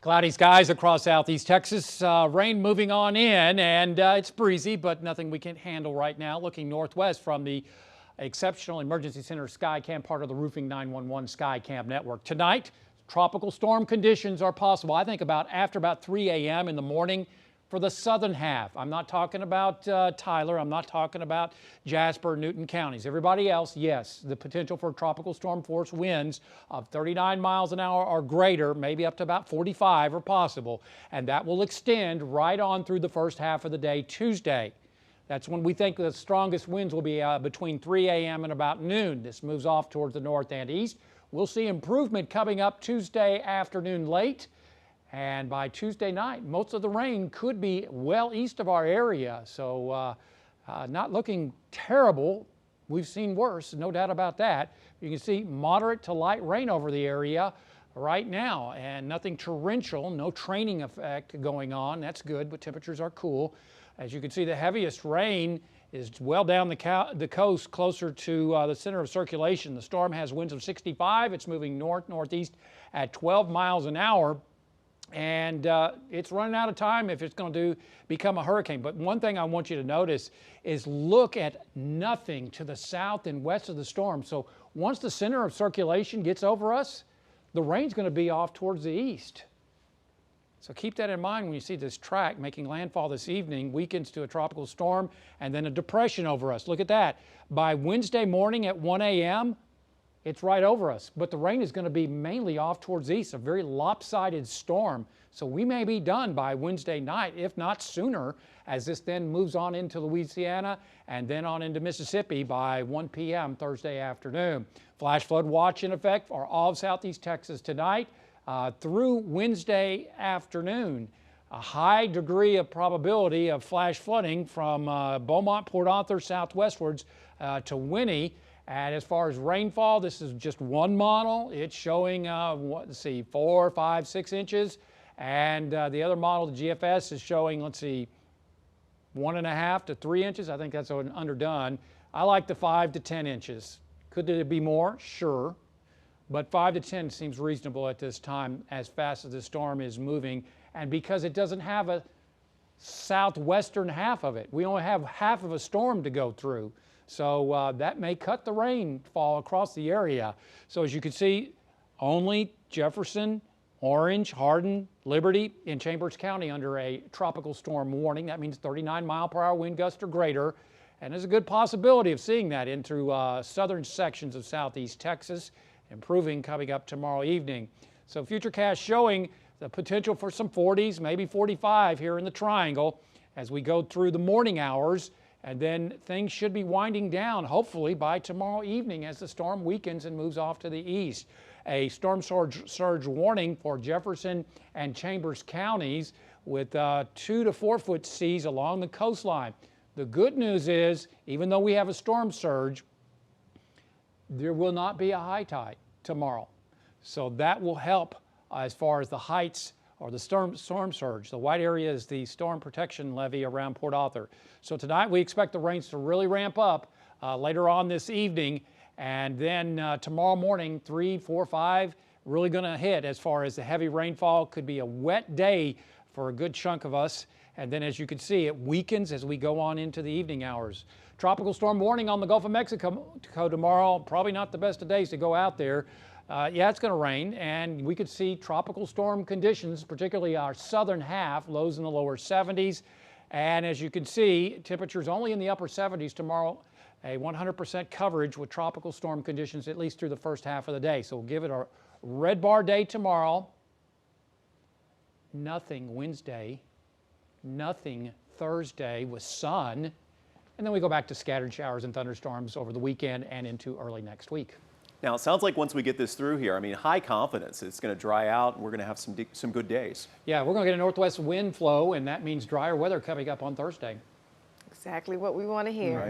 Cloudy skies across southeast Texas, rain moving on in, and it's breezy, but nothing we can handle right now. Looking northwest from the Exceptional Emergency Center Skycam, part of the Roofing 911 Skycam network. Tonight, tropical storm conditions are possible. I think after about 3 a.m. in the morning for the southern half. I'm not talking about Tyler. I'm not talking about Jasper, Newton counties. Everybody else, yes, the potential for tropical storm force winds of 39 miles an hour or greater, maybe up to about 45 are possible. And that will extend right on through the first half of the day Tuesday. That's when we think the strongest winds will be between 3 a.m. and about noon. This moves off towards the north and east. We'll see improvement coming up Tuesday afternoon late. And by Tuesday night, most of the rain could be well east of our area. So not looking terrible. We've seen worse, no doubt about that. You can see moderate to light rain over the area right now, and nothing torrential, no training effect going on. That's good, but temperatures are cool. As you can see, the heaviest rain is well down the coast, closer to the center of circulation. The storm has winds of 65. It's moving north-northeast at 12 miles an hour. And it's running out of time if it's going to become a hurricane. But one thing I want you to notice is look at nothing to the south and west of the storm. So once the center of circulation gets over us, the rain's going to be off towards the east. So keep that in mind when you see this track making landfall this evening, weakens to a tropical storm, and then a depression over us. Look at that. By Wednesday morning at 1 a.m., it's right over us, but the rain is going to be mainly off towards the east, a very lopsided storm. So we may be done by Wednesday night, if not sooner, as this then moves on into Louisiana and then on into Mississippi by 1 p.m. Thursday afternoon. Flash flood watch in effect for all of southeast Texas tonight through Wednesday afternoon. A high degree of probability of flash flooding from Beaumont, Port Arthur, southwestwards to Winnie. And as far as rainfall, this is just one model. It's showing, 4, 5, 6 inches. And the other model, the GFS, is showing, 1.5 to 3 inches. I think that's underdone. I like the 5 to 10 inches. Could there be more? Sure. But 5 to 10 seems reasonable at this time, as fast as the storm is moving. And because it doesn't have a southwestern half of it. We only have half of a storm to go through. So that may cut the rainfall across the area. So as you can see, only Jefferson, Orange, Hardin, Liberty, and Chambers County under a tropical storm warning. That means 39 mile per hour wind gust or greater. And there's a good possibility of seeing that into southern sections of southeast Texas, improving coming up tomorrow evening. So futurecast showing the potential for some 40s, maybe 45 here in the triangle as we go through the morning hours. And then things should be winding down, hopefully, by tomorrow evening as the storm weakens and moves off to the east. A storm surge warning for Jefferson and Chambers counties with 2 to 4 foot seas along the coastline. The good news is, even though we have a storm surge, there will not be a high tide tomorrow. So that will help as far as the heights or the storm surge. The white area is the storm protection levee around Port Arthur. So tonight we expect the rains to really ramp up later on this evening, and then tomorrow morning 3, 4, 5 really going to hit as far as the heavy rainfall. Could be a wet day for a good chunk of us, and then as you can see, it weakens as we go on into the evening hours. Tropical storm warning on the Gulf of Mexico tomorrow. Probably not the best of days to go out there. Yeah, it's going to rain, and we could see tropical storm conditions, particularly our southern half, lows in the lower 70s. And as you can see, temperatures only in the upper 70s tomorrow, a 100% coverage with tropical storm conditions at least through the first half of the day. So we'll give it a red bar day tomorrow. Nothing Wednesday, nothing Thursday with sun. And then we go back to scattered showers and thunderstorms over the weekend and into early next week. Now, it sounds like once we get this through here, I mean, high confidence, it's going to dry out and we're going to have some good days. Yeah, we're going to get a northwest wind flow, and that means drier weather coming up on Thursday. Exactly what we want to hear. Right.